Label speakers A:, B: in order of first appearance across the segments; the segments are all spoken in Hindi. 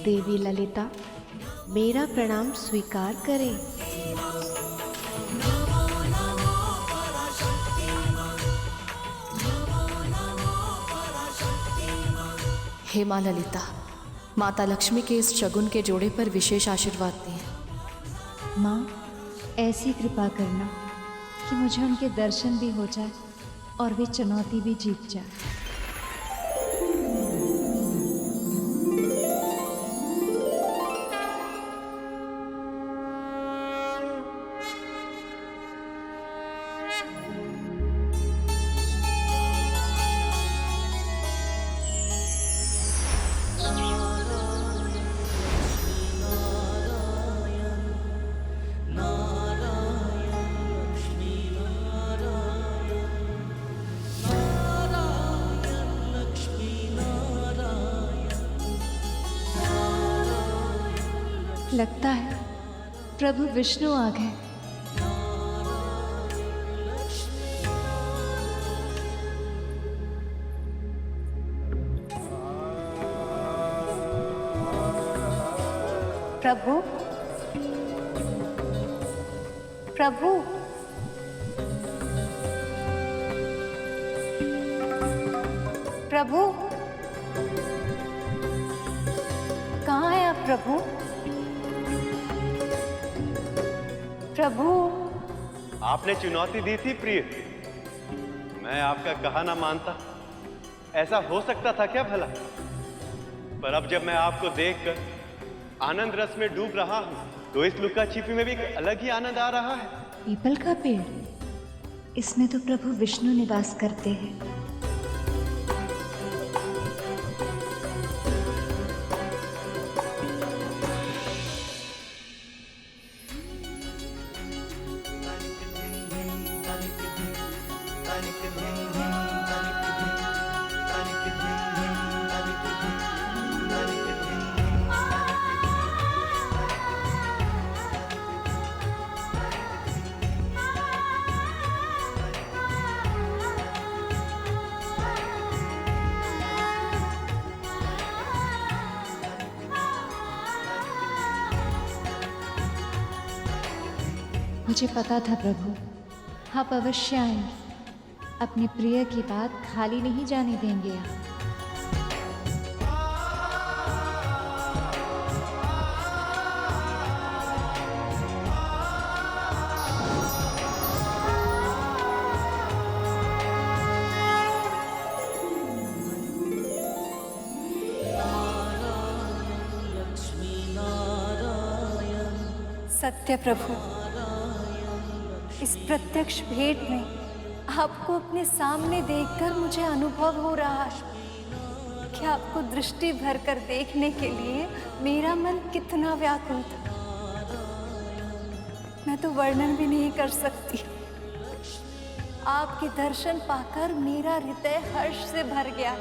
A: देवी ललिता, मेरा प्रणाम स्वीकार करें।
B: हे माँ ललिता, माता लक्ष्मी के इस शगुन के जोड़े पर विशेष आशीर्वाद दिए।
C: माँ, ऐसी कृपा करना कि मुझे उनके दर्शन भी हो जाए और वे चुनौती भी जीत जाए। लगता है प्रभु विष्णु आ गए।
D: प्रभु, प्रभु, प्रभु, कहाँ है आप प्रभु? प्रभु,
E: आपने चुनौती दी थी प्रिय, मैं आपका कहा ना मानता। ऐसा हो सकता था क्या भला? पर अब जब मैं आपको देखकर आनंद रस में डूब रहा हूं, तो इस लुका छिपी में भी एक अलग ही आनंद आ रहा है।
C: पीपल का पेड़, इसमें तो प्रभु विष्णु निवास करते हैं। मुझे पता था प्रभु, आप अवश्य आएंगे। अपने प्रिय की बात खाली नहीं जाने देंगे आप।
D: सत्य प्रभु, इस प्रत्यक्ष भेंट में आपको अपने सामने देखकर मुझे अनुभव हो रहा है कि आपको दृष्टि भरकर देखने के लिए मेरा मन कितना व्याकुल था। मैं तो वर्णन भी नहीं कर सकती। आपके दर्शन पाकर मेरा हृदय हर्ष से भर गया।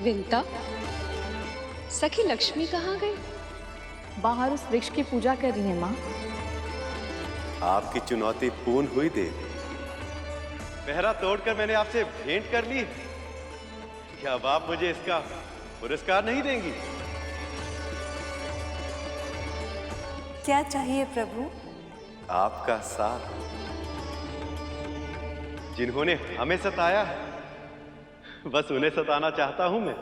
A: विंता, सखी लक्ष्मी कहाँ गई?
B: बाहर उस वृक्ष की पूजा कर रही है माँ।
E: आपकी चुनौती पूर्ण हुई देवी। पहरा तोड़कर मैंने आपसे भेंट कर ली। क्या अब आप मुझे इसका पुरस्कार नहीं देंगी?
D: क्या चाहिए प्रभु?
E: आपका साथ। जिन्होंने हमें सताया है, बस उन्हें सताना चाहता हूं मैं।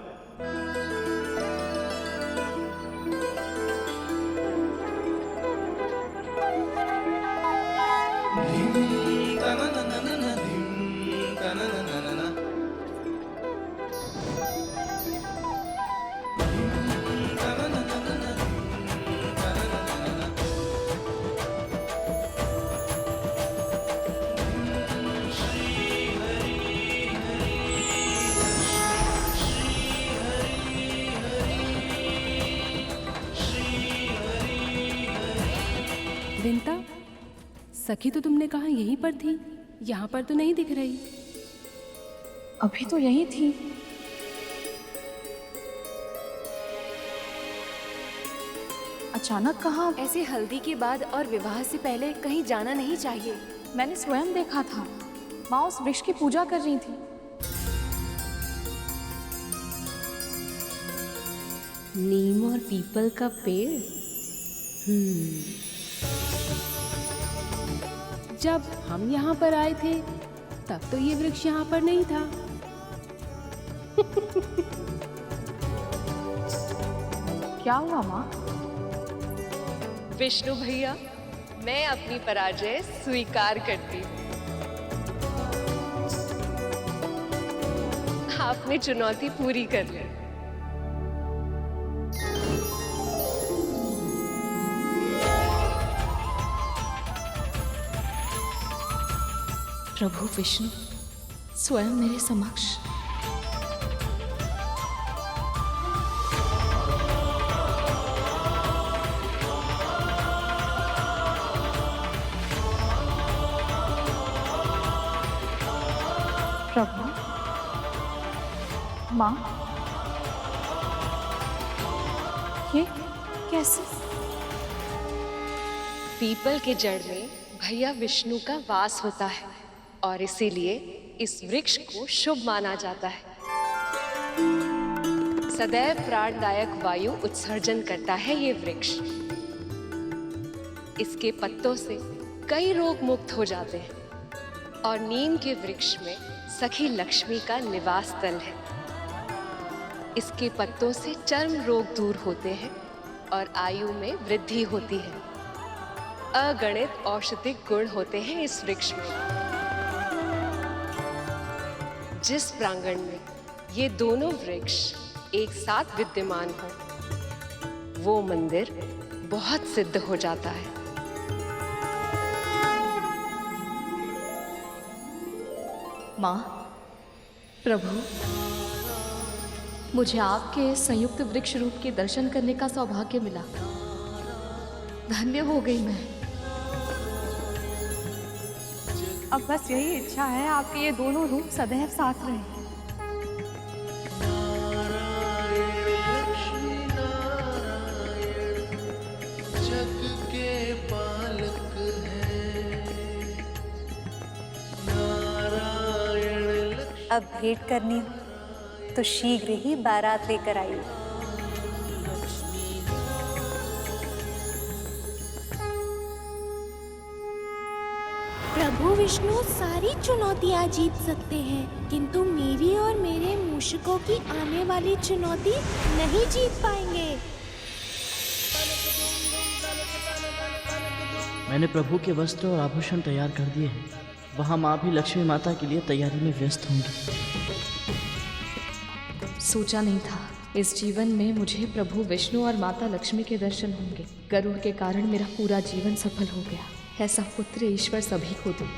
F: विंता, सखी तो तुमने कहा यहीं पर थी, यहाँ पर तो नहीं दिख रही।
B: अभी तो यही थी। अचानक कहाँ?
F: ऐसे हल्दी के बाद और विवाह से पहले कहीं जाना नहीं चाहिए।
B: मैंने स्वयं देखा था, माँ उस वृक्ष की पूजा कर रही थी।
A: नीम और पीपल का पेड़।
F: जब हम यहाँ पर आए थे तब तो ये वृक्ष यहाँ पर नहीं था।
B: क्या हुआ माँ?
G: विष्णु भैया, मैं अपनी पराजय स्वीकार करती हूँ। आपने चुनौती पूरी कर ली।
B: प्रभु विष्णु स्वयं मेरे समक्ष। प्रभु, माँ, ये कैसे?
G: पीपल के जड़ में भैया विष्णु का वास होता है और इसीलिए इस वृक्ष को शुभ माना जाता है। सदैव प्राणदायक वायु उत्सर्जन करता है ये वृक्ष। इसके पत्तों से कई रोग मुक्त हो जाते हैं और नीम के वृक्ष में सखी लक्ष्मी का निवास स्थल है। इसके पत्तों से चर्म रोग दूर होते हैं और आयु में वृद्धि होती है। अगणित औषधिक गुण होते हैं इस वृक्ष में। जिस प्रांगण में ये दोनों वृक्ष एक साथ विद्यमान हो, वो मंदिर बहुत सिद्ध हो जाता है।
B: माँ, प्रभु, मुझे आपके संयुक्त वृक्ष रूप के दर्शन करने का सौभाग्य मिला। धन्य हो गई मैं।
D: अब बस यही इच्छा है आपके ये दोनों रूप सदैव साथ रहें। अब भेंट करनी हो तो शीघ्र ही बारात लेकर आइए।
H: प्रभु विष्णु सारी चुनौतियां जीत सकते हैं, किंतु मेरी और मेरे मूषकों की आने वाली चुनौती नहीं जीत पाएंगे।
I: मैंने प्रभु के वस्त्र और आभूषण तैयार कर दिए हैं। वहाँ माँ भी लक्ष्मी माता के लिए तैयारी में व्यस्त होंगी।
B: सोचा नहीं था इस जीवन में मुझे प्रभु विष्णु और माता लक्ष्मी के दर्शन होंगे। गरुड़ के कारण मेरा पूरा जीवन सफल हो गया। ऐसा पुत्र ईश्वर सभी को दे।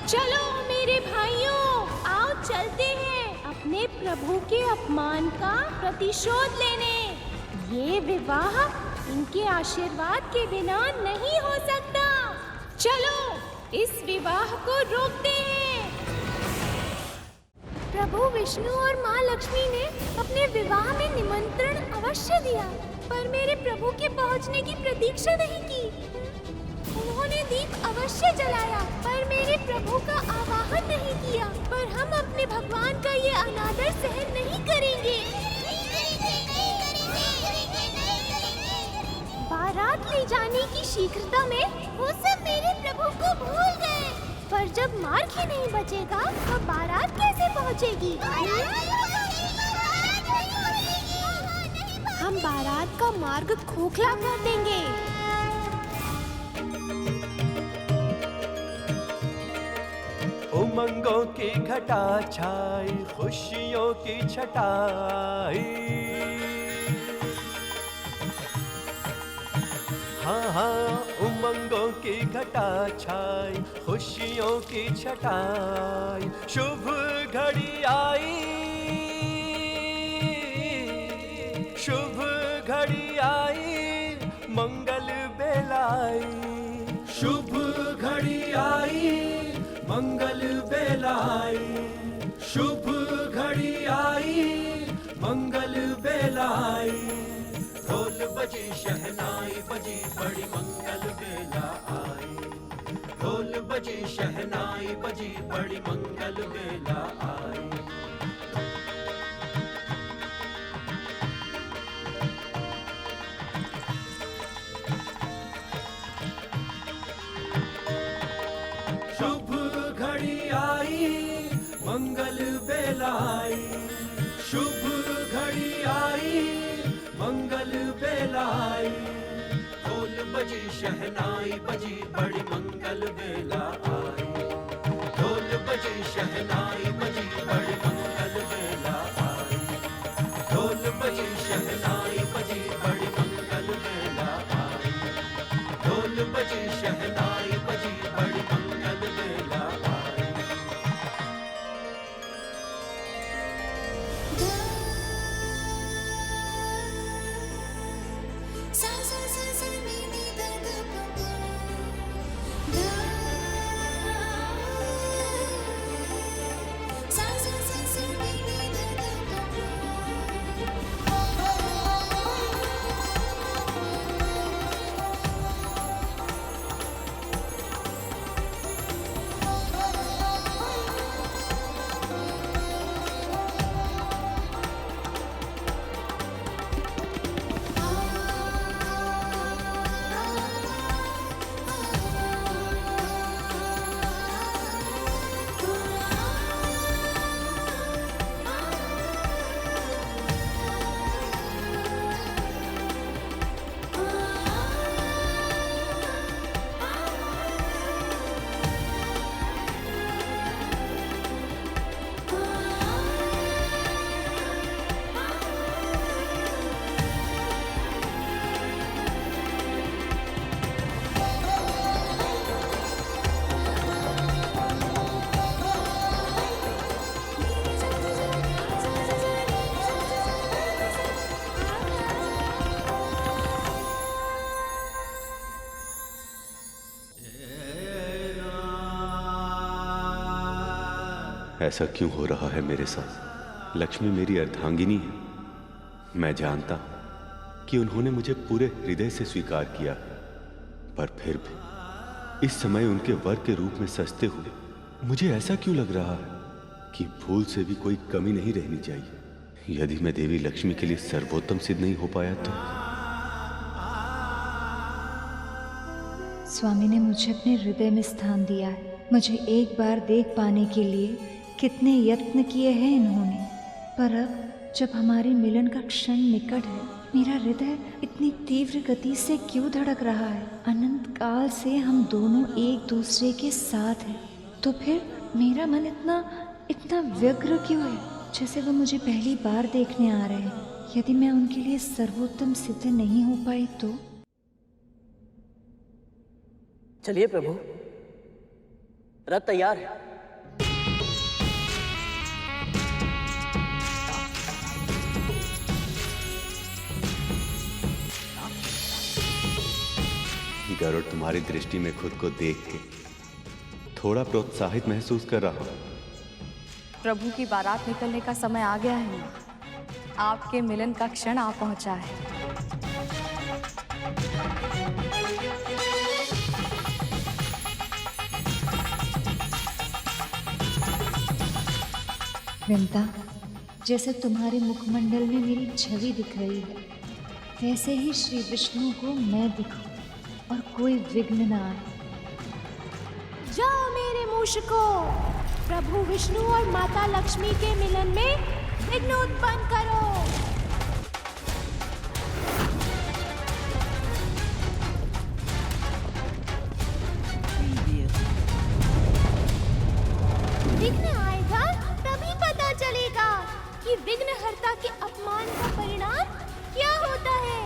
H: चलो मेरे भाइयों, आओ चलते हैं अपने प्रभु के अपमान का प्रतिशोध लेने। ये विवाह इनके आशीर्वाद के बिना नहीं हो सकता। चलो इस विवाह को रोकते हैं। प्रभु विष्णु और माँ लक्ष्मी ने अपने विवाह में निमंत्रण अवश्य दिया, पर मेरे प्रभु के पहुँचने की प्रतीक्षा नहीं की। उन्होंने दीप अवश्य जलाया, पर मेरे प्रभु का आवाहन नहीं किया। पर हम अपने भगवान का ये अनादर सहन नहीं करेंगे। बारात ले जाने की शीघ्रता में वो सब मेरे प्रभु को भूल गए। पर जब मार्ग ही नहीं बचेगा तो बारात कैसे पहुंचेगी? हम बारात का मार्ग खोखला कर देंगे।
J: उमंगों की घटा छाई, खुशियों की छटाई। हाँ हाँ उमंगों की घटा छाई, खुशियों की छटाई, शुभ घड़ी आई, शुभ घड़ी आई, मंगल बेलाई, शुभ घड़ी आई, मंगल बेलाई, शुभ घड़ी आई, मंगल बेलाई। ढोल बजी शहनाई बजी बड़ी मंगल बेला आई, ढोल बजी शहनाई बजी बड़ी मंगल बेला आई। शुभ घड़ी आई, मंगल बेलाई, शुभ घड़ी आई, मंगल बेलाई। ढोल बजी शहनाई बजी बड़ी मंगल बेला आई, ढोल बजी शहनाई बजी बड़ी मंगल बेला आई, ढोल बजी शहनाई बजी बड़ी मंगल बेला आई, ढोल बजी शहनाई बजी बड़ी मंगल बेला आई।
E: ऐसा क्यों हो रहा है मेरे साथ? लक्ष्मी मेरी अर्धांगिनी है। मैं जानता हूं कि उन्होंने मुझे पूरे हृदय से स्वीकार किया, पर फिर भी इस समय उनके वर के रूप में सजते हुए मुझे ऐसा क्यों लग रहा है कि भूल से भी कोई कमी नहीं रहनी चाहिए। यदि मैं देवी लक्ष्मी के लिए सर्वोत्तम सिद्ध नहीं हो पाया तो?
C: स्वामी ने मुझे अपने हृदय में स्थान दिया है। मुझे एक बार देख पाने के लिए कितने यत्न किए हैं इन्होंने, पर अब जब हमारे मिलन का क्षण निकट है, मेरा हृदय इतनी तीव्र गति से क्यों धड़क रहा है? अनंत काल से हम दोनों एक दूसरे के साथ हैं, तो फिर मेरा मन इतना व्यग्र क्यों है, जैसे वो मुझे पहली बार देखने आ रहे हैं। यदि मैं उनके लिए सर्वोत्तम सिद्ध नहीं हो पाई तो?
I: चलिए प्रभु, रथ तैयार है।
E: गरुड़ तुम्हारी दृष्टि में खुद को देख के थोड़ा प्रोत्साहित महसूस कर रहा हूं।
B: प्रभु की बारात निकलने का समय आ गया है। आपके मिलन का क्षण आ पहुंचा है।
C: वृंदा, जैसे तुम्हारे मुखमंडल में मेरी छवि दिख रही है, वैसे ही श्री विष्णु को मैं दिखूं और कोई विघ्न न आए।
H: जाओ मेरे मूषको, प्रभु विष्णु और माता लक्ष्मी के मिलन में विघ्न उत्पन्न करो। विघ्न आएगा तभी पता चलेगा कि विघ्नहर्ता के अपमान का परिणाम क्या होता है।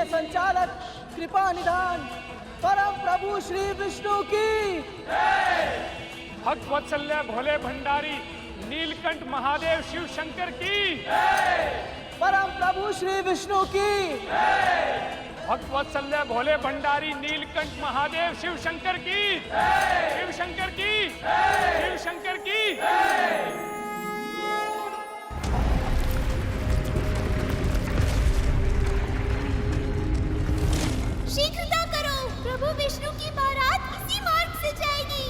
K: के संचालक कृपा निधान परम प्रभु श्री विष्णु की,
L: भक्त वत्सल्य भोले भंडारी नीलकंठ महादेव शिव शंकर की,
K: परम प्रभु श्री विष्णु की,
L: भक्त वत्सल्य भोले भंडारी नीलकंठ महादेव शिव शंकर की, शिव शंकर की, शिव शंकर की।
H: शीघ्रता करो, प्रभु विष्णु की बारात इसी मार्ग से जाएगी।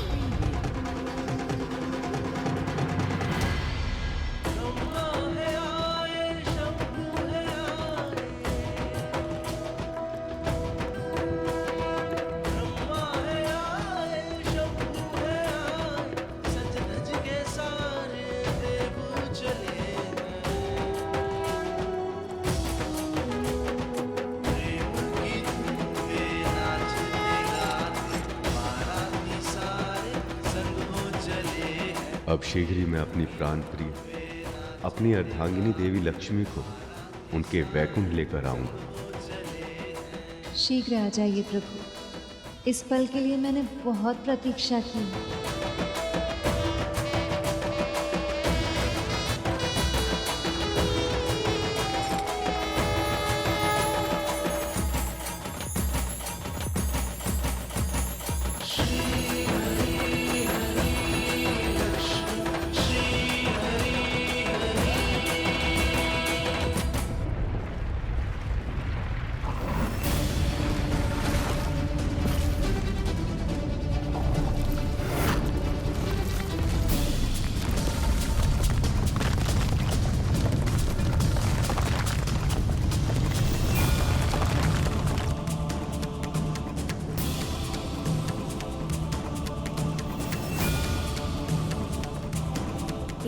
E: अब शीघ्र ही मैं अपनी प्राण प्रिय अपनी अर्धांगिनी देवी लक्ष्मी को उनके वैकुंठ लेकर आऊंगा।
C: शीघ्र आ जाइए प्रभु, इस पल के लिए मैंने बहुत प्रतीक्षा की।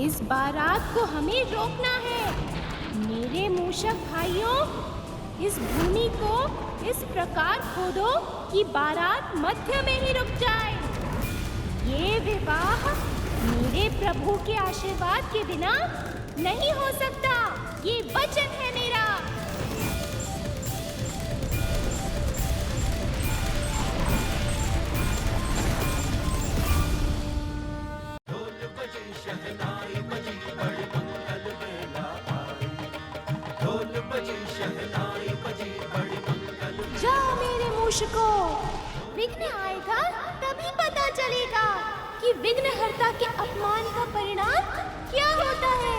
H: इस बारात को हमें रोकना है। मेरे मूषक भाइयों, इस भूमि को इस प्रकार खोदो कि बारात मध्य में ही रुक जाए। ये विवाह मेरे प्रभु के आशीर्वाद के बिना नहीं हो सकता, ये वचन है मेरा। जाओ मेरे मूषको, विघ्न आएगा तभी पता चलेगा कि विघ्नहर्ता के अपमान का परिणाम क्या होता है।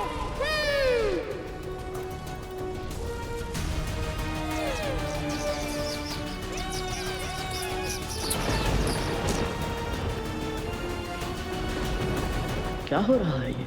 I: क्या हो रहा है ये?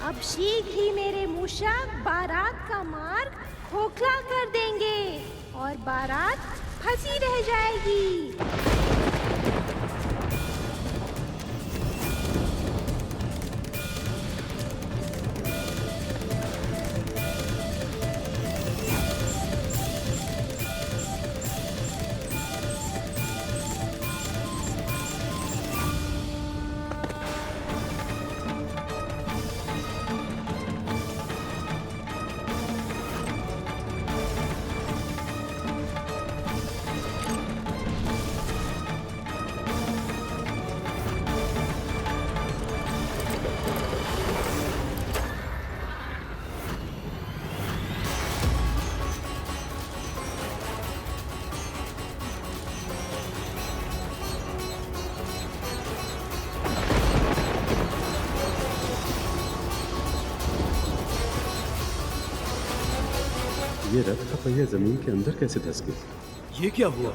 H: अब शीघ्र ही मेरे मूषक बारात का मार्ग खोखला कर देंगे और बारात फंसी रह जाएगी।
E: ये रथ का पहिया जमीन के अंदर कैसे धंस गया?
J: ये क्या हुआ?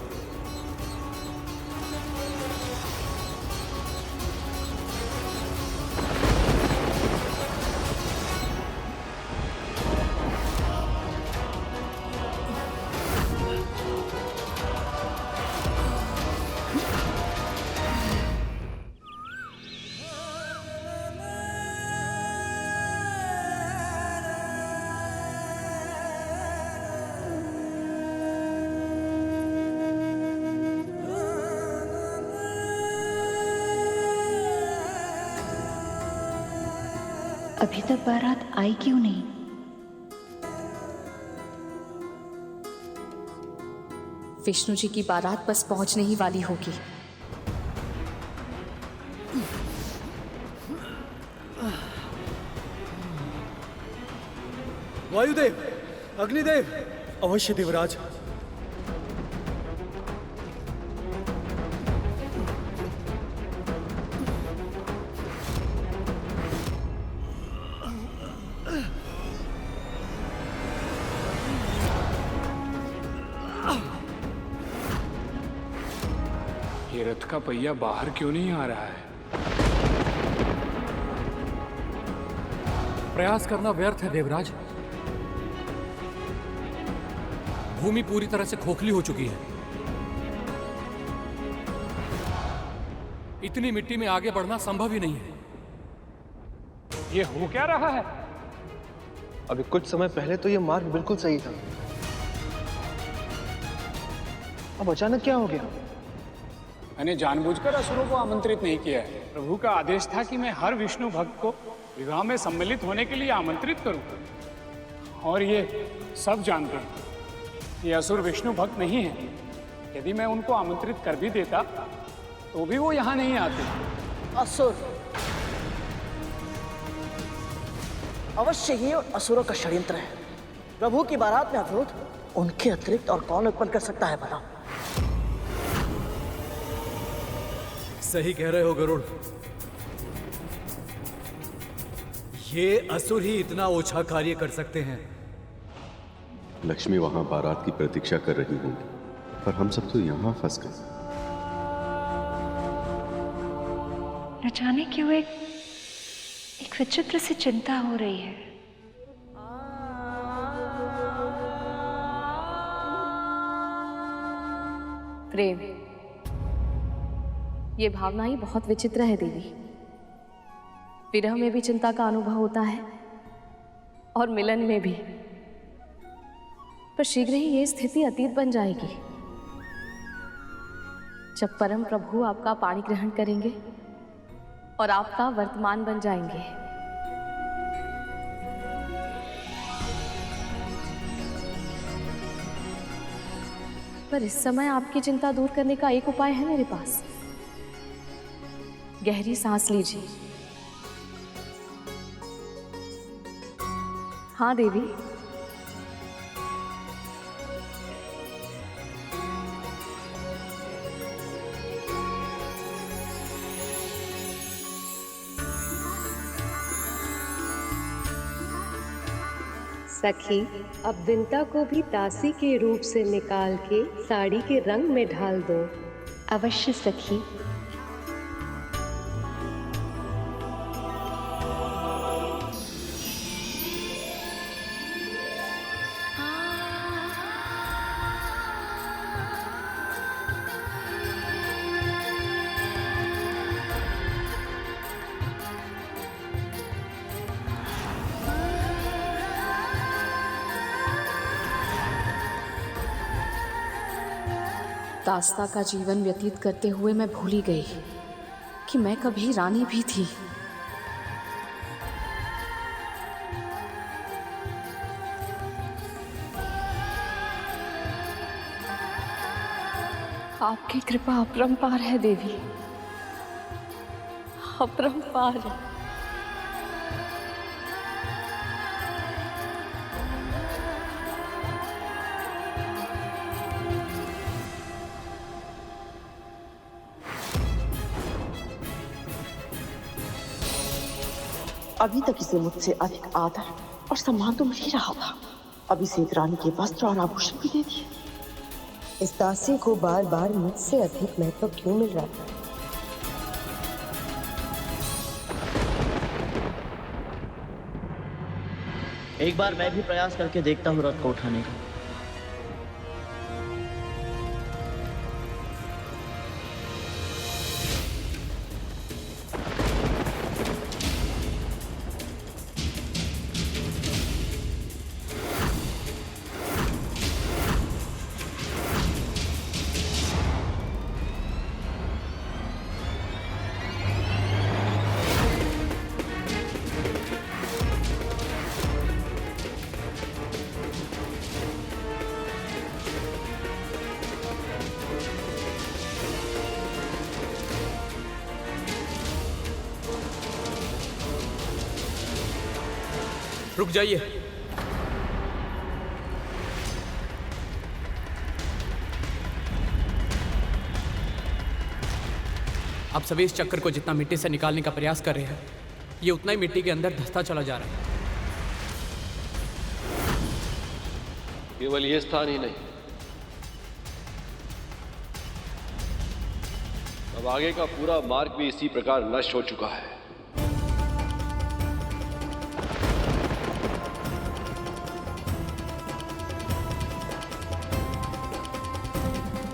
C: अभी तक बारात आई क्यों नहीं?
B: विष्णु जी की बारात बस पहुंचने ही वाली होगी।
J: वायुदेव, अग्निदेव, अवश्य देवराज।
L: ये रथ का पहिया बाहर क्यों नहीं आ रहा है?
M: प्रयास करना व्यर्थ है देवराज। भूमि पूरी तरह से खोखली हो चुकी है। इतनी मिट्टी में आगे बढ़ना संभव ही नहीं है।
L: ये हो क्या रहा है?
K: अभी कुछ समय पहले तो ये मार्ग बिल्कुल सही था, अब अचानक क्या हो गया?
L: मैंने जानबूझकर असुरों को आमंत्रित नहीं किया है। प्रभु का आदेश था कि मैं हर विष्णु भक्त को विवाह में सम्मिलित होने के लिए आमंत्रित करूं, और ये सब जानते हैं ये असुर विष्णु भक्त नहीं है। यदि मैं उनको आमंत्रित कर भी देता तो भी वो यहाँ नहीं आते।
I: असुर अवश्य ही असुरों का षड्यंत्र है। प्रभु की बारात में अवरोध उनके अतिरिक्त और कौन उत्पन्न कर सकता है भला?
J: सही कह रहे हो गरुड़, ये असुर ही इतना ओछा कार्य कर सकते हैं।
N: लक्ष्मी वहां बारात की प्रतीक्षा कर रही होंगी, पर हम सब तो यहां फंस गए।
C: न जाने क्यों एक विचित्र सी चिंता हो रही है।
B: प्रेम, ये भावना ही बहुत विचित्र है देवी। विरह में भी चिंता का अनुभव होता है और मिलन में भी, पर शीघ्र ही ये स्थिति अतीत बन जाएगी जब परम प्रभु आपका पाणी ग्रहण करेंगे और आपका वर्तमान बन जाएंगे। पर इस समय आपकी चिंता दूर करने का एक उपाय है मेरे पास। गहरी सांस लीजिए। हाँ देवी,
G: सखी, अब विंता को भी दासी के रूप से निकाल के साड़ी के रंग में ढाल दो।
C: अवश्य सखी।
B: दास्ता का जीवन व्यतीत करते हुए मैं भूल ही गई कि मैं कभी रानी भी थी। आपकी कृपा अपरंपार है देवी, अपरंपार है।
I: अभी तक इसे मुझसे अधिक आदर और सम्मान तो मिल ही रहा था, अब इसे एक रानी के वस्त्र और आभूषण भी दे दिए।
O: इस दासी को बार बार मुझसे अधिक महत्व क्यों मिल रहा था?
I: एक बार मैं भी प्रयास करके देखता हूँ रथ को उठाने का।
M: रुक जाइए। आप सभी इस चक्कर को जितना मिट्टी से निकालने का प्रयास कर रहे हैं, ये उतना ही मिट्टी के अंदर धंसता चला जा रहा है।
P: केवल ये स्थान ही नहीं, अब आगे का पूरा मार्ग भी इसी प्रकार नष्ट हो चुका है।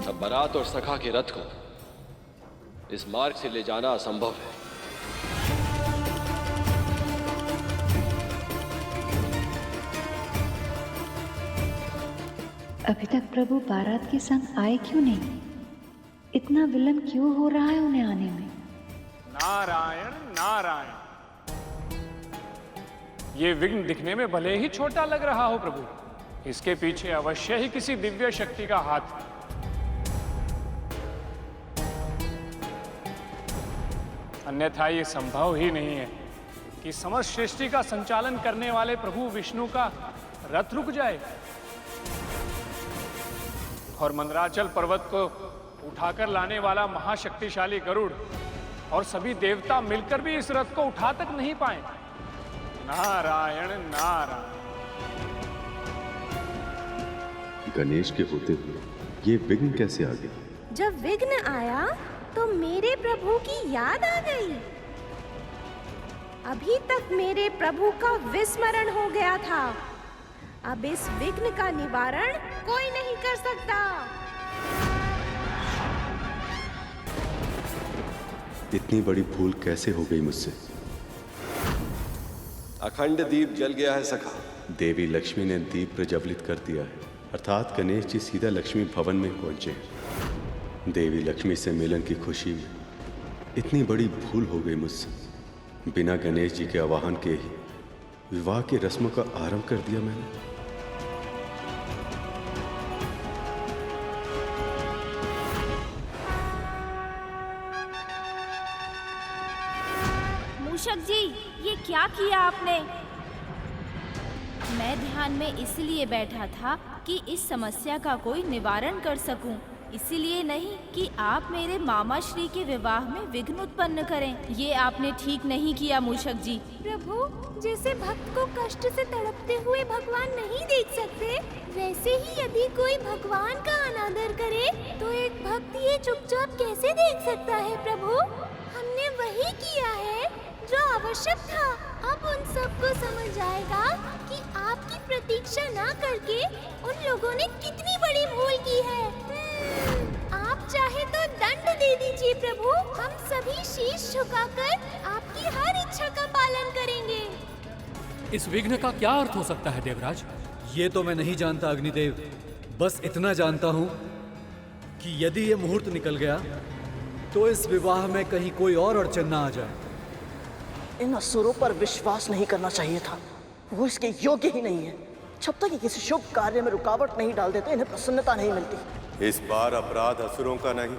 P: अब बारात और सखा के रथ को इस मार्ग से ले जाना असंभव है।
C: अभी तक प्रभु बारात के संग आए क्यों नहीं? इतना विलंब क्यों हो रहा है उन्हें आने में?
L: नारायण नारायण, ये विघ्न दिखने में भले ही छोटा लग रहा हो प्रभु, इसके पीछे अवश्य ही किसी दिव्य शक्ति का हाथ है। अन्यथा ये संभव ही नहीं है कि समस्त सृष्टि का संचालन करने वाले प्रभु विष्णु का रथ रुक जाए और मंदराचल पर्वत को उठाकर लाने वाला महाशक्तिशाली गरुड़ और सभी देवता मिलकर भी इस रथ को उठा तक नहीं पाए। नारायण नारायण।
N: गणेश के होते हुए ये विघ्न कैसे आ गया?
H: जब विघ्न आया तो मेरे प्रभु की याद आ गई। अभी तक मेरे प्रभु का विस्मरण हो गया था। अब इस विघ्न का निवारण कोई नहीं कर सकता।
N: इतनी बड़ी भूल कैसे हो गई मुझसे?
P: अखंड दीप जल गया है सखा।
N: देवी लक्ष्मी ने दीप प्रज्वलित कर दिया है, अर्थात गणेश जी सीधा लक्ष्मी भवन में पहुंचे हैं। देवी लक्ष्मी से मिलन की खुशी में इतनी बड़ी भूल हो गई मुझसे। बिना गणेश जी के आवाहन के ही विवाह की रस्मों का आरंभ कर दिया मैंने।
H: मूषक जी, ये क्या किया आपने? मैं ध्यान में इसलिए बैठा था कि इस समस्या का कोई निवारण कर सकूं, इसलिए नहीं कि आप मेरे मामा श्री के विवाह में विघ्न उत्पन्न करें। ये आपने ठीक नहीं किया मूषक जी। प्रभु, जैसे भक्त को कष्ट से तड़पते हुए भगवान नहीं देख सकते, वैसे ही यदि कोई भगवान का अनादर करे तो एक भक्त ये चुपचाप कैसे देख सकता है? प्रभु, हमने वही किया है जो आवश्यक था। अब उन सबको समझ आएगा कि आपकी प्रतीक्षा ना करके उन लोगों ने कितनी बड़ी भूल की है। आप चाहे तो दंड दे दीजिए प्रभु, हम सभी शीश झुकाकर आपकी हर इच्छा का पालन करेंगे।
M: इस विघ्न का क्या अर्थ हो सकता है देवराज?
J: ये तो मैं नहीं जानता अग्निदेव, बस इतना जानता हूँ कि यदि ये मुहूर्त निकल गया तो इस विवाह में कहीं कोई और अड़चन ना आ जाए।
I: इन असुरों पर विश्वास नहीं करना चाहिए था, वो इसके योग्य ही नहीं है। जब तक ये किसी शुभ कार्य में रुकावट नहीं डाल देते इन्हें प्रसन्नता नहीं मिलती।
E: इस बार अपराध असुरों का नहीं,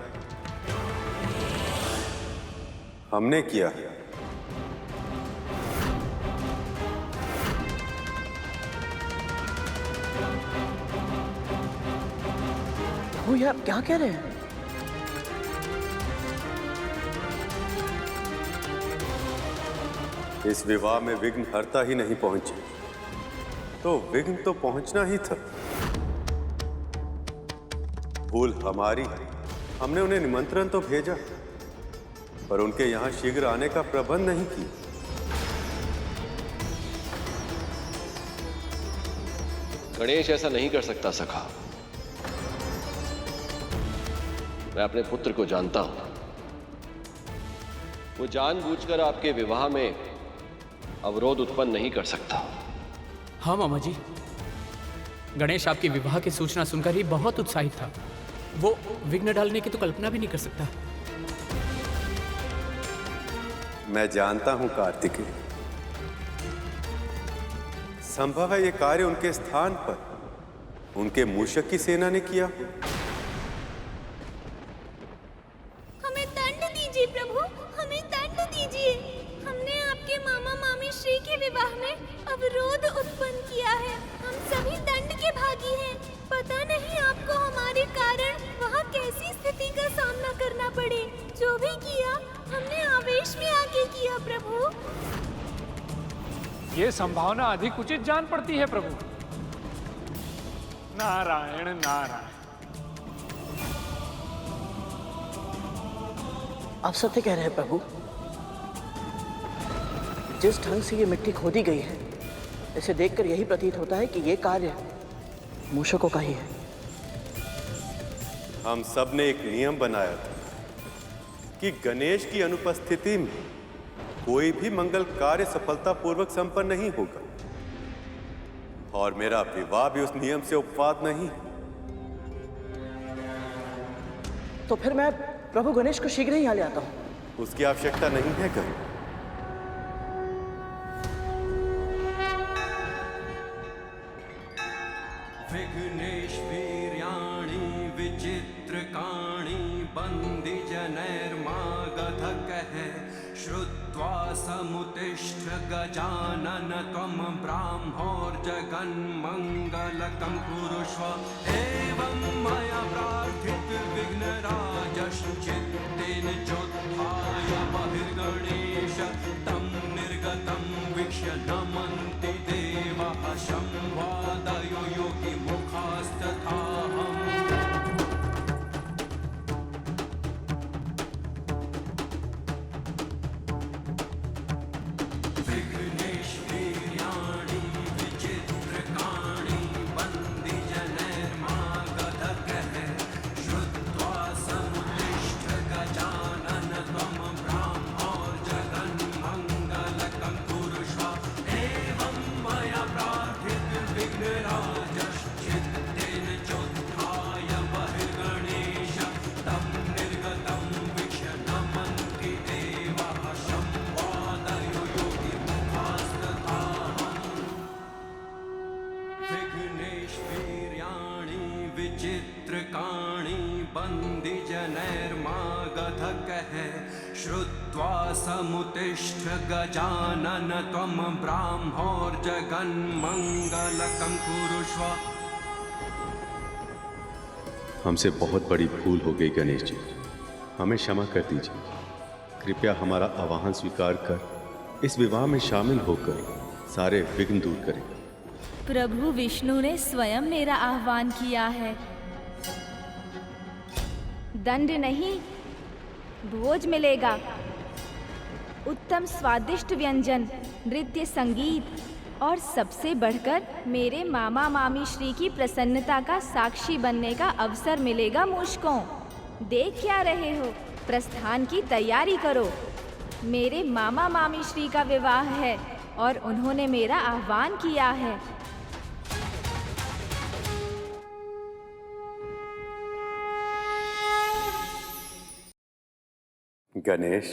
E: हमने किया है।
I: वो ये आप क्या कह रहे हैं?
E: इस विवाह में विघ्न हर्ता ही नहीं पहुंचे, तो विघ्न तो पहुंचना ही था। भूल हमारी है, हमने उन्हें निमंत्रण तो भेजा पर उनके यहां शीघ्र आने का प्रबंध नहीं किया।
P: गणेश ऐसा नहीं कर सकता सखा। मैं अपने पुत्र को जानता हूं, वो जानबूझकर आपके विवाह में अवरोध उत्पन्न नहीं कर सकता।
M: हाँ मामा जी, गणेश आपके विवाह की सूचना सुनकर ही बहुत उत्साहित था। वो विघ्न डालने की तो कल्पना भी नहीं कर सकता।
E: मैं जानता हूं कार्तिकेय, संभव है ये कार्य उनके स्थान पर उनके मूषक की सेना ने किया।
H: हमें दंड दीजिए प्रभु, हमें दंड दीजिए। हमने आपके मामा मामी श्री के विवाह में अवरोध
L: ये संभावना अधिक उचित जान पड़ती है प्रभु। नारायण नारायण।
I: आप सत्य कह रहे हैं प्रभु। जिस ढंग से ये मिट्टी खोदी गई है, इसे देखकर यही प्रतीत होता है कि ये कार्य मूषकों का ही है।
E: हम सब ने एक नियम बनाया था कि गणेश की अनुपस्थिति में कोई भी मंगल कार्य सफलतापूर्वक संपन्न नहीं होगा, और मेरा विवाह भी उस नियम से उपवाद नहीं है।
I: तो फिर मैं प्रभु गणेश को शीघ्र ही यहाँ ले आता हूँ।
E: उसकी आवश्यकता नहीं है कहीं।
Q: विघ्नेश वीर्याणि विचित्रकाणि बंदी जनैर्मागधकः श्रुत्वा समुतिष्ठ गजानन त्वं ब्राह्मोर्जगन्मङ्गलकं कुरुष्व। एवं मया प्रार्थित विघ्नराजश्चित्तेन चोत्थाय बहिर्गणेश तं निर्गतं वीक्ष्य नमन्ति देवाः संवादयो योगी मुखास्तथाहम्। चित्रकाणि बंदी जनैर्मागधकः श्रुत्वा समुतिष्ठ गजानन त्वं ब्राह्मोर्जगन्मङ्गलकं कुरुष्व।
N: हमसे बहुत बड़ी भूल हो गई गणेश जी, हमें क्षमा कर दीजिए। कृपया हमारा आवाहन स्वीकार कर इस विवाह में शामिल होकर सारे विघ्न दूर करें।
H: प्रभु विष्णु ने स्वयं मेरा आह्वान किया है। दंड नहीं, भोज मिलेगा। उत्तम स्वादिष्ट व्यंजन, नृत्य, संगीत और सबसे बढ़कर मेरे मामा मामी श्री की प्रसन्नता का साक्षी बनने का अवसर मिलेगा मुझको। देख क्या रहे हो, प्रस्थान की तैयारी करो। मेरे मामा मामी श्री का विवाह है और उन्होंने मेरा आह्वान किया है।
E: गणेश,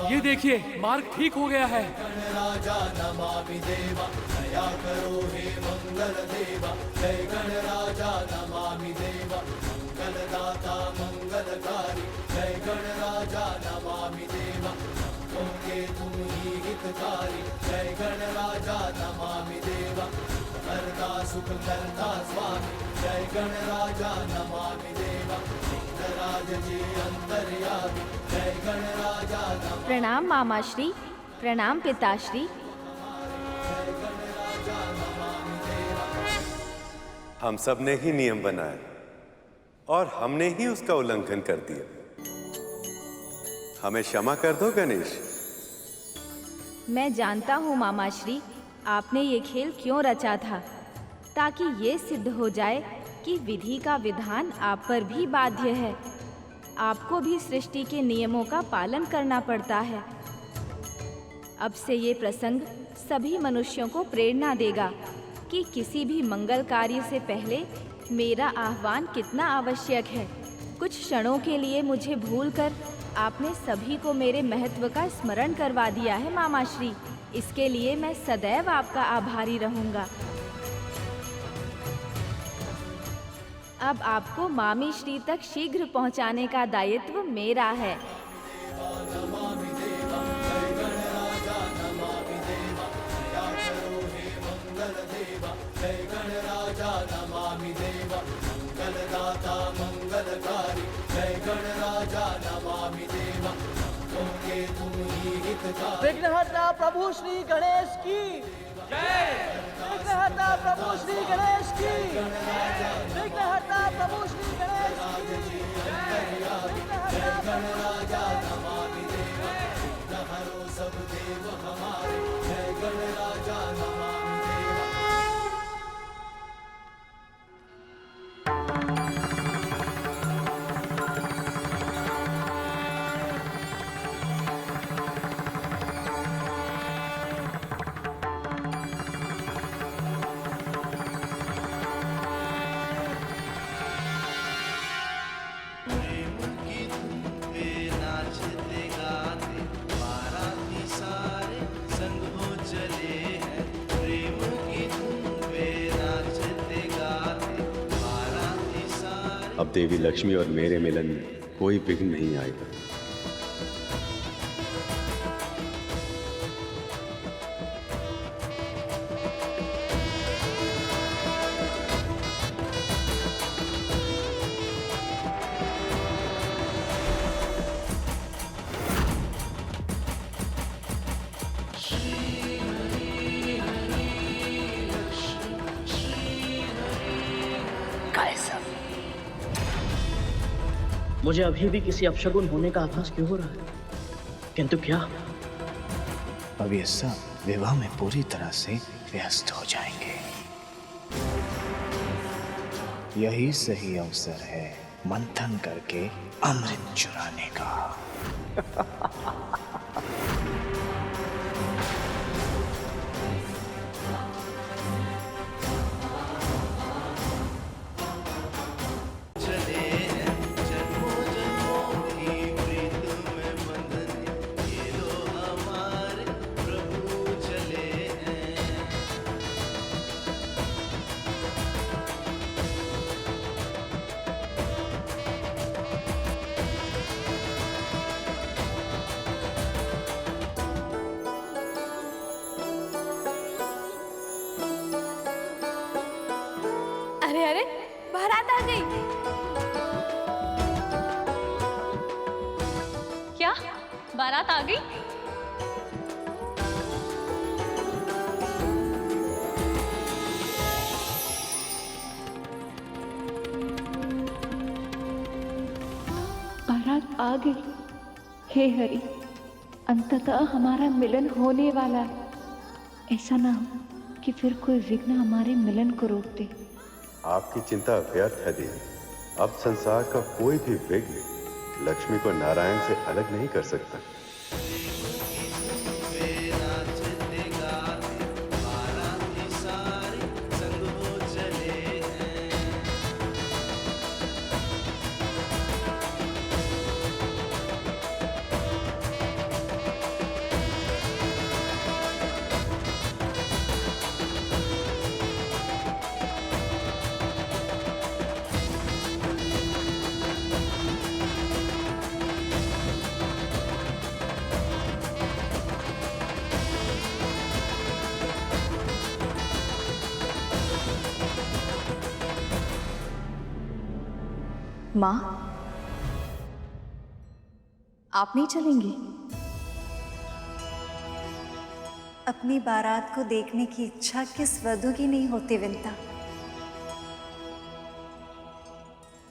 M: ये देखिए, मार्ग ठीक हो गया है।
K: राजा नमामि देवा, दया करो हे मंगल देवा। जय गण राजा नमामि देवा, मंगलदाता मंगलकारी। जय गण राजा नमामि देवा, भक्तों के तुम ही हितकारी। जय गण राजा नमामि देवा, करता सुख करता स्वामी। जय गण राजा नमामि देवा, राज जी अंतर्यामी। जय गण राजा नमामि।
H: प्रणाम मामा श्री, प्रणाम पिताश्री।
E: हम सब ने ही नियम बनाया और हमने ही उसका उल्लंघन कर दिया। हमें क्षमा कर दो गणेश।
H: मैं जानता हूँ मामा श्री, आपने ये खेल क्यों रचा था, ताकि ये सिद्ध हो जाए
R: कि विधि का विधान आप पर भी बाध्य है। आपको भी सृष्टि के नियमों का पालन करना पड़ता है। अब से ये प्रसंग सभी मनुष्यों को प्रेरणा देगा कि किसी भी मंगल कार्य से पहले मेरा आह्वान कितना आवश्यक है। कुछ क्षणों के लिए मुझे भूलकर आपने सभी को मेरे महत्व का स्मरण करवा दिया है मामाश्री। इसके लिए मैं सदैव आपका आभारी रहूंगा। अब आपको मामी श्री तक शीघ्र पहुंचाने का दायित्व मेरा है।
K: जय गणराजा नमामि देवा मंगलदाता मंगलकारी। जय गणराजा नमामि देवा के तुम ही हितकारी।
I: विघ्नहर्ता प्रभु श्री गणेश की जय। विघ्नहर्ता प्रभु श्री गणेश की विघ्नहर्ता प्रभु श्री गणेश की
K: जय गणराजा नमामि देवा विघ्नहरो सब देव हमारे। जय गणराजा नमामि
N: अब देवी लक्ष्मी और मेरे मिलन में कोई विघ्न नहीं आएगा।
I: मुझे अभी भी किसी अपशगुन होने का आभास क्यों हो रहा है? किंतु क्या?
S: अब ये सब विवाह में पूरी तरह से व्यस्त हो जाएंगे। यही सही अवसर है मंथन करके अमृत चुराने का।
B: अरे अरे, बारात आ गई। क्या बारात आ गई?
C: बारात आ गई। हे हरि, अंततः हमारा मिलन होने वाला है। ऐसा ना हो कि फिर कोई विघ्न हमारे मिलन को रोक दे।
N: आपकी चिंता व्यर्थ है देवी। अब संसार का कोई भी विघ्न लक्ष्मी को नारायण से अलग नहीं कर सकता।
D: माँ, आप नहीं चलेंगे? अपनी बारात को देखने की इच्छा किस वधू की नहीं होती विंता,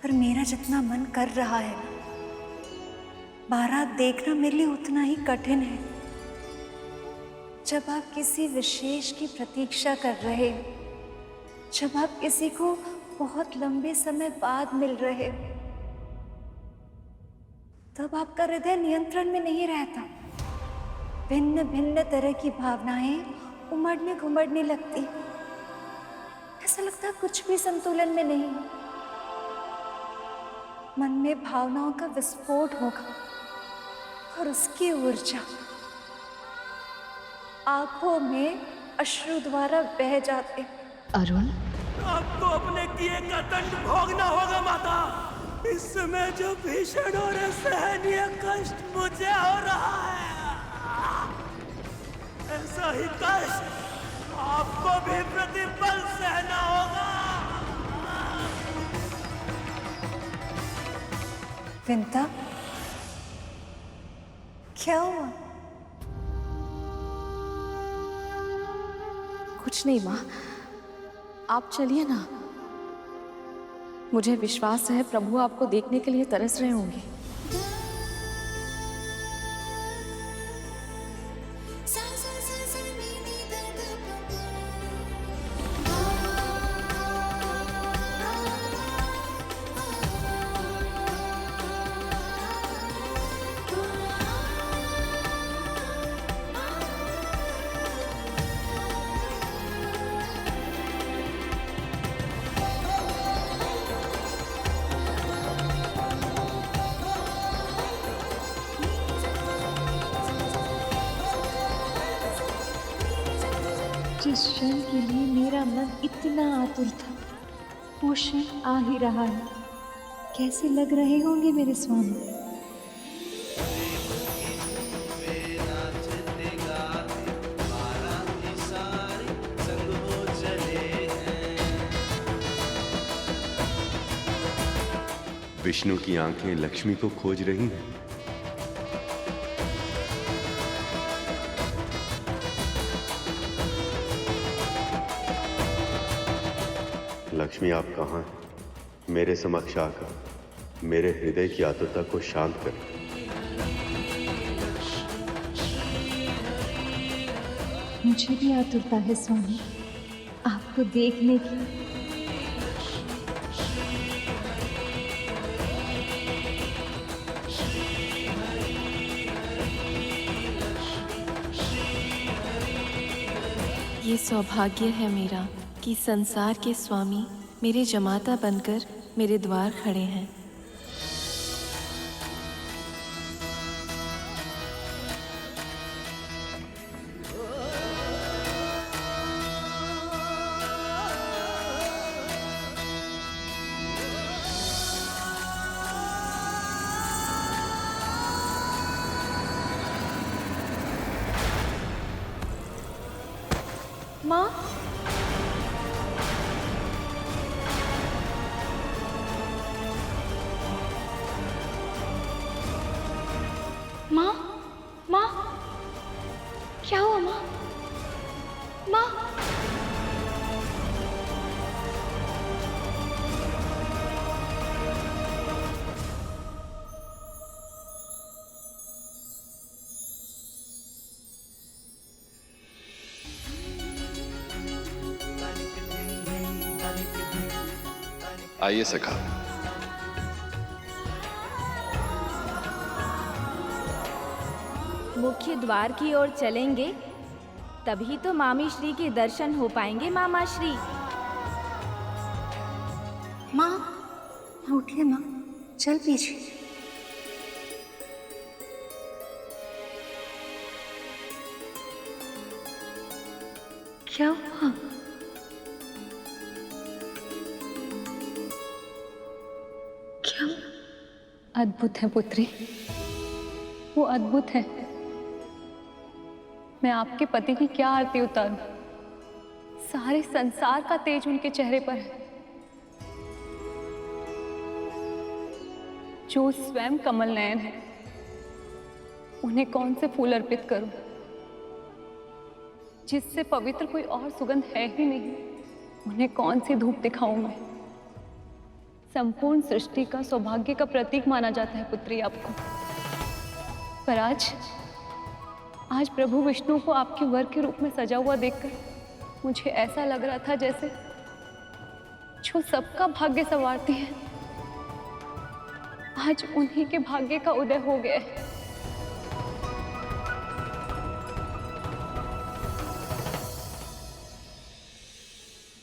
D: पर मेरा जितना मन कर रहा है बारात देखना मेरे लिए उतना ही कठिन है। जब आप किसी विशेष की प्रतीक्षा कर रहे हो, जब आप किसी को बहुत लंबे समय बाद मिल रहे हो, तब आपका हृदय नियंत्रण में नहीं रहता। भिन्न भिन्न तरह की भावनाएं उमड़ने घुमड़ने लगती। ऐसा लगता है कुछ भी संतुलन में नहीं। मन में भावनाओं का विस्फोट होगा और उसकी ऊर्जा आंखों में अश्रु द्वारा बह जाते।
R: अरुण,
K: आपको अपने किए का दंड भोगना होगा माता। इस समय जो भीषण और असहनीय कष्ट मुझे हो रहा है, ऐसा ही कष्ट आपको भी प्रतिपल सहना होगा।
D: विंता, क्या हुआ?
B: कुछ नहीं माँ, आप चलिए ना। मुझे विश्वास है प्रभु आपको देखने के लिए तरस रहे होंगे।
C: जिस क्षण के लिए मेरा मन इतना आतुर था, वो क्षण आ ही रहा है। कैसे लग रहे होंगे मेरे स्वामी?
N: विष्णु की आंखें लक्ष्मी को खोज रही हैं। लक्ष्मी, आप कहाँ हैं? मेरे समक्ष आकर मेरे हृदय की आतुरता को शांत करें।
C: मुझे भी आतुरता है स्वामी, आपको देखने की।
B: ये सौभाग्य है मेरा कि संसार के स्वामी मेरे जमाता बनकर मेरे द्वार खड़े हैं। माँ,
H: माँ, माँ, क्या हुआ माँ? माँ,
P: आइए सखा।
R: मुख्य द्वार की ओर चलेंगे, तभी तो मामी श्री के दर्शन हो पाएंगे। मामा श्री।
D: माँ, उठिए माँ, चल पीछे। क्या हुआ? क्या?
T: अद्भुत है पुत्री, वो अद्भुत है। मैं आपके पति की क्या आरती उतारूं? सारे संसार का तेज उनके चेहरे पर है। जो स्वयं कमल नयन है, उन्हें कौन से फूल अर्पित करूं? जिससे पवित्र कोई और सुगंध है ही नहीं, उन्हें कौन सी धूप दिखाऊं मैं? संपूर्ण सृष्टि का सौभाग्य का प्रतीक माना जाता है पुत्री आपको, पर आज प्रभु विष्णु को आपके वर के रूप में सजा हुआ देखकर मुझे ऐसा लग रहा था जैसे जो सबका भाग्य संवारती है, आज उन्हीं के भाग्य का उदय हो गया है।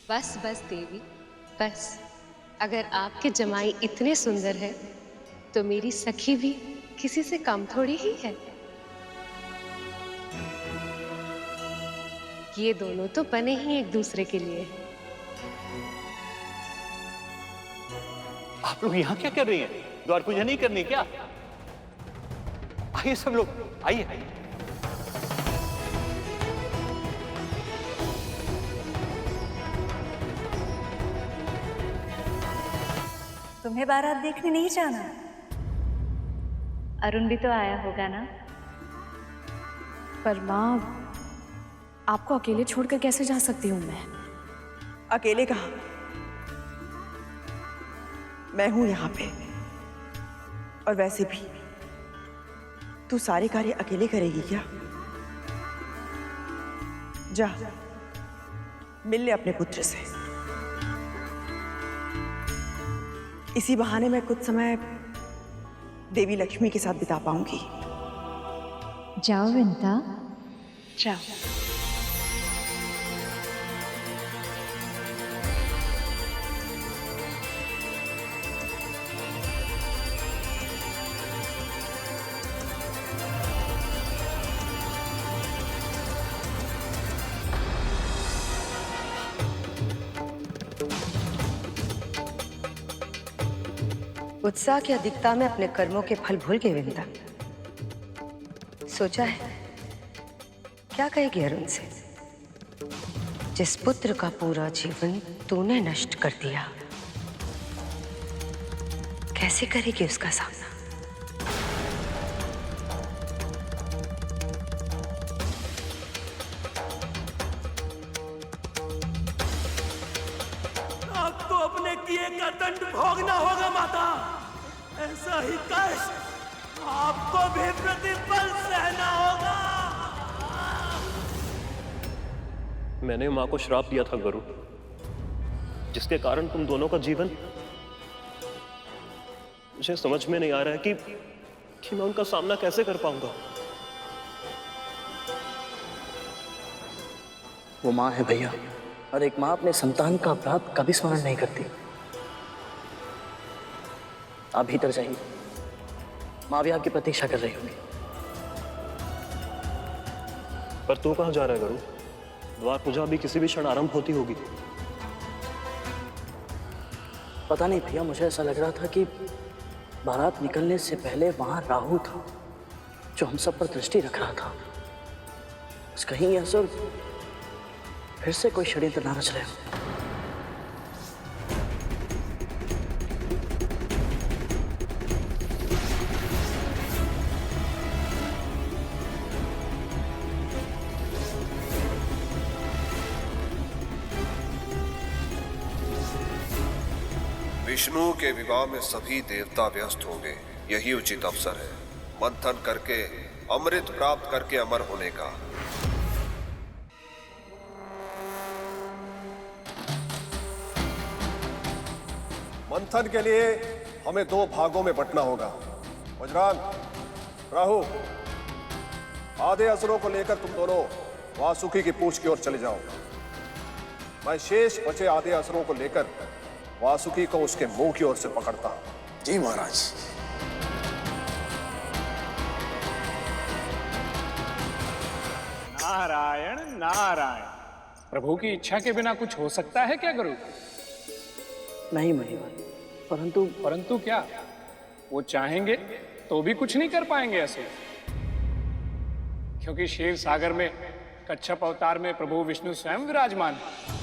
G: बस बस देवी, बस। अगर आपके जमाई इतने सुंदर हैं, तो मेरी सखी भी किसी से कम थोड़ी ही है। ये दोनों तो बने ही एक दूसरे के लिए।
E: आप लोग यहाँ क्या कर रही हैं? द्वार पूजा नहीं करनी क्या? आइए सब लोग, आइए आइए।
D: तुम्हें बारात देखने नहीं जाना?
R: अरुण भी तो आया होगा ना?
B: पर माँ, आपको अकेले छोड़कर कैसे जा सकती हूँ मैं?
I: अकेले कहाँ? मैं हूं यहाँ पे। और वैसे भी तू सारे कार्य अकेले करेगी क्या? जा, मिल ले अपने पुत्र से। इसी बहाने मैं कुछ समय देवी लक्ष्मी के साथ बिता पाऊंगी।
C: जाओ विंता,
I: जाओ।
O: उत्साह की अधिकता में अपने कर्मों के फल भूल गए विंता। सोचा है क्या कहेगी अरुण से? जिस पुत्र का पूरा जीवन तूने नष्ट कर दिया, कैसे करेगी उसका सामना?
K: आपको अपने किए का दंड भोगना होगा माता। ऐसा ही कष्ट आपको भी प्रतिपल सहना होगा।
U: मैंने माँ को श्राप दिया था गुरु, जिसके कारण तुम दोनों का जीवन, मुझे समझ में नहीं आ रहा है कि मैं उनका सामना कैसे कर पाऊंगा।
I: वो माँ है भैया, और एक माँ अपने संतान का अपराध कभी स्मरण नहीं करती। आप भीतर जाइए, माँ भी आपकी प्रतीक्षा कर रही होगी।
U: पर तू कहाँ जा रहा है गुरु? द्वार पूजा अभी किसी भी क्षण आरंभ होती होगी।
I: पता नहीं भैया, मुझे ऐसा लग रहा था कि बारात निकलने से पहले वहां राहु था, जो हम सब पर दृष्टि रख रहा था। बस कहीं ऐसा फिर से कोई षड्यंत्र ना रच रहे हो।
V: विष्णु के विवाह में सभी देवता व्यस्त होंगे। यही उचित अवसर है मंथन करके अमृत प्राप्त करके अमर होने का।
W: मंथन के लिए हमें 2 भागों में बंटना होगा। वज्रांग, राहु, आधे असुरों को लेकर तुम दोनों वासुकी की पूंछ की ओर चले जाओ। मैं शेष बचे आधे असुरों को लेकर वासुकी को उसके मुंह की ओर से पकड़ता हूं।
S: जी महाराज।
L: नारायण नारायण। प्रभु की इच्छा के बिना कुछ हो सकता है क्या गुरु?
I: नहीं महिमान,
L: परंतु क्या? वो चाहेंगे तो भी कुछ नहीं कर पाएंगे ऐसे, क्योंकि क्षीर सागर में कच्छप अवतार में प्रभु विष्णु स्वयं विराजमान है।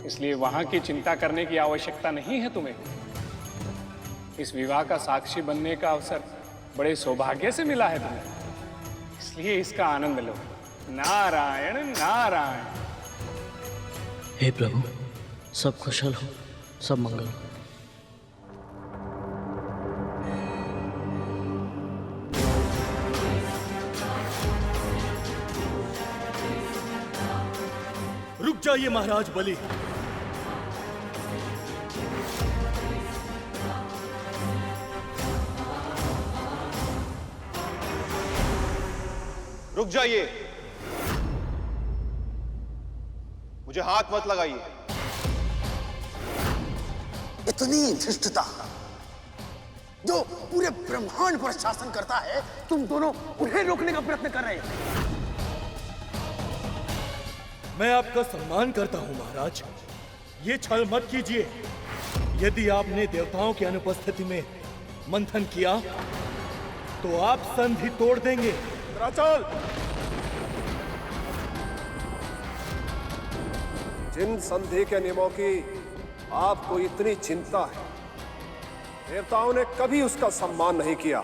L: इसलिए वहां की चिंता करने की आवश्यकता नहीं है तुम्हें। इस विवाह का साक्षी बनने का अवसर बड़े सौभाग्य से मिला है तुम्हें, इसलिए इसका आनंद लो। नारायण नारायण।
I: हे प्रभु, सब कुशल हो, सब मंगल हो।
J: रुक जाइए महाराज बलि।
A: रुक जाइए, मुझे हाथ मत लगाइए।
F: इतनी धृष्टता जो पूरे ब्रह्मांड पर शासन करता है, तुम दोनों उन्हें रोकने का प्रयत्न कर रहे हैं।
J: मैं आपका सम्मान करता हूं महाराज, ये छल मत कीजिए। यदि आपने देवताओं की अनुपस्थिति में मंथन किया तो आप संधि तोड़ देंगे।
W: इंद्राचल, जिन संधि के नियमों की आपको इतनी चिंता है, देवताओं ने कभी उसका सम्मान नहीं किया।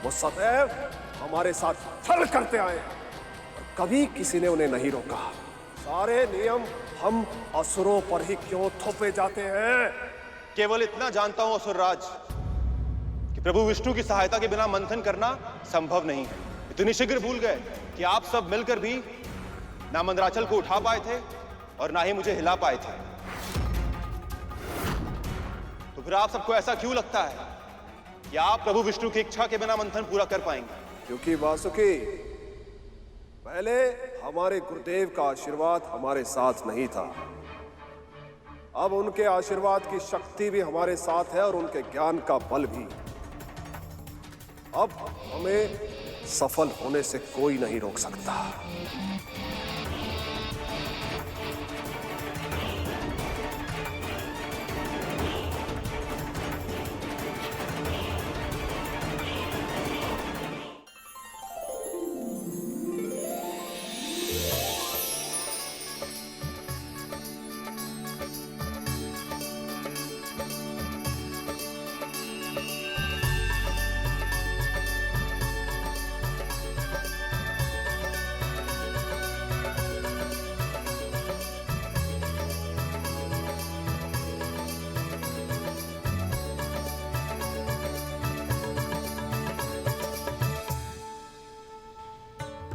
W: वो सदैव हमारे साथ छल करते आए हैं और कभी किसी ने उन्हें नहीं रोका। सारे नियम हम असुरों पर ही क्यों थोपे जाते हैं?
A: केवल इतना जानता हूं असुरराज कि प्रभु विष्णु की सहायता के बिना मंथन करना संभव नहीं है। इतनी शीघ्र भूल गए कि आप सब मिलकर भी ना मंदराचल को उठा पाए थे और ना ही मुझे हिला पाए थे। तो फिर आप सबको ऐसा क्यों लगता है कि आप प्रभु विष्णु की इच्छा के बिना मंथन पूरा कर पाएंगे?
W: क्योंकि वासुकी, पहले हमारे गुरुदेव का आशीर्वाद हमारे साथ नहीं था। अब उनके आशीर्वाद की शक्ति भी हमारे साथ है और उनके ज्ञान का बल भी। अब हमें सफल होने से कोई नहीं रोक सकता।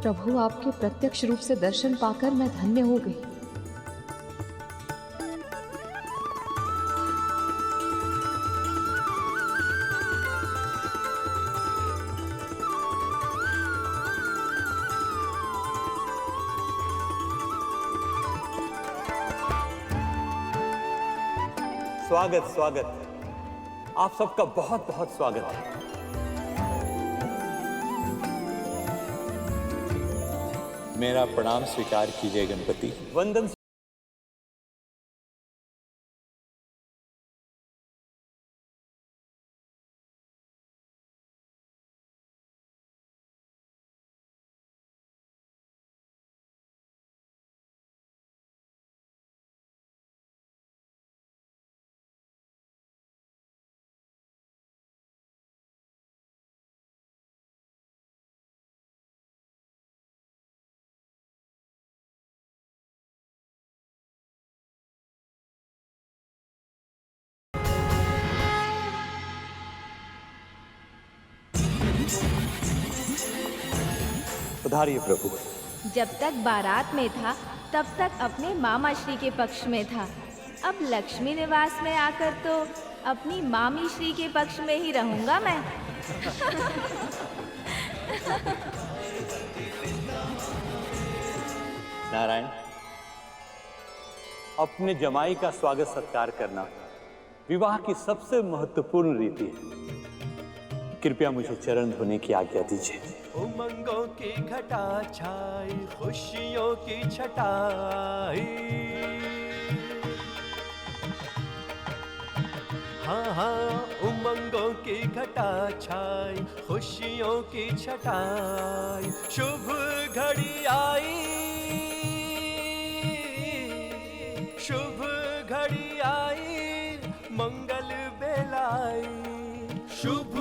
B: प्रभु, आपके प्रत्यक्ष रूप से दर्शन पाकर मैं धन्य हो गई।
Q: स्वागत स्वागत, आप सबका बहुत बहुत स्वागत है। मेरा प्रणाम स्वीकार कीजिए गणपति। वंदन। पधारिए प्रभु।
R: जब तक बारात में था तब तक अपने मामा श्री के पक्ष में था। अब लक्ष्मी निवास में आकर तो अपनी मामी श्री के पक्ष में ही रहूंगा मैं।
Q: नारायण, अपने जमाई का स्वागत सत्कार करना विवाह की सबसे महत्वपूर्ण रीति है। कृपया मुझे चरण धोने की आज्ञा दीजिए।
K: उमंगों की घटा छाई, खुशियों की छटाई, हाँ हाँ उमंगों की घटा छाई, खुशियों की छटाई, शुभ घड़ी आई, शुभ घड़ी आई, मंगल बेलाई, शुभ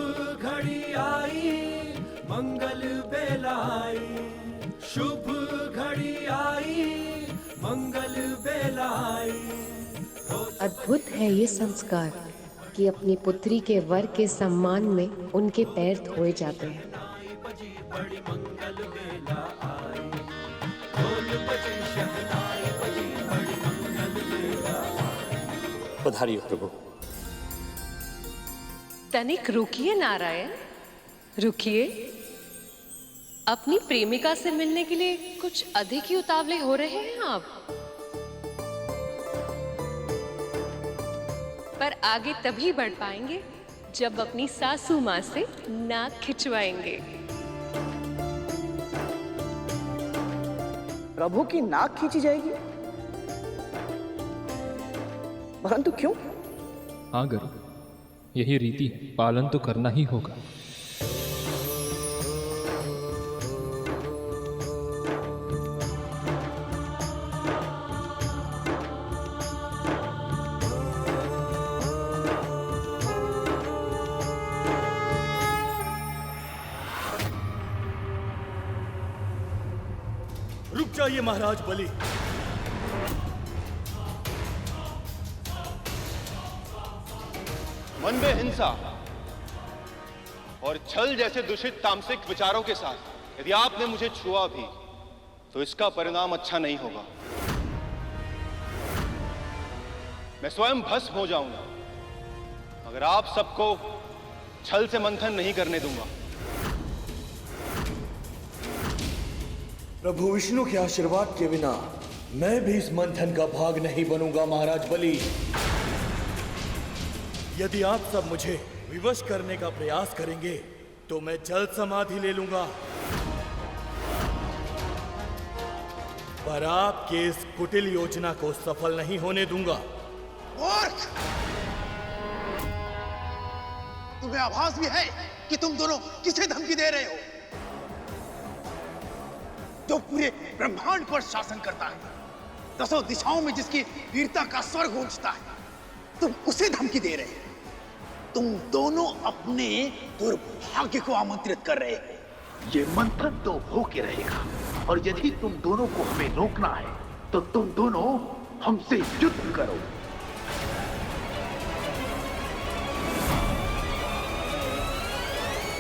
K: घड़ी आई, मंगल बेलाई, शुभ घड़ी आई, मंगल बेलाई।
X: अद्भुत है ये संस्कार कि अपनी पुत्री के वर के सम्मान में उनके पैर धोए जाते हैं।
K: बड़ी मंगल बेला आई, ढोल बजे शहनाई
Q: पधारिए प्रभु।
G: तनिक रुकिए नारायण, रुकिए। अपनी प्रेमिका से मिलने के लिए कुछ अधिक ही उतावले हो रहे हैं आप। पर आगे तभी बढ़ पाएंगे जब अपनी सासू माँ से नाक खिंचवाएंगे।
I: प्रभु की नाक खींची जाएगी? परंतु क्यों?
H: हाँ गुरु, यही रीति है, पालन तो करना ही होगा।
J: रुक जाइए महाराज बलि।
A: मन में हिंसा और छल जैसे दूषित तामसिक विचारों के साथ यदि आपने मुझे छुआ भी तो इसका परिणाम अच्छा नहीं होगा। मैं स्वयं भस्म हो जाऊंगा मगर आप सबको छल से मंथन नहीं करने दूंगा।
J: प्रभु विष्णु के आशीर्वाद के बिना मैं भी इस मंथन का भाग नहीं बनूंगा महाराज बलि। यदि आप सब मुझे विवश करने का प्रयास करेंगे तो मैं जल्द समाधि ले लूंगा, पर आपके इस कुटिल योजना को सफल नहीं होने दूंगा।
F: मूर्ख! तुम्हें आभास भी है कि तुम दोनों किसे धमकी दे रहे हो? जो पूरे ब्रह्मांड पर शासन करता है, दसों दिशाओं में जिसकी वीरता का स्वर गूंजता है, तुम उसे धमकी दे रहे हो। तुम दोनों अपने दुर्भाग्य को आमंत्रित कर रहे हो।
M: ये मंथन तो होके रहेगा, और यदि तुम दोनों को हमें रोकना है तो तुम दोनों हमसे युद्ध करो।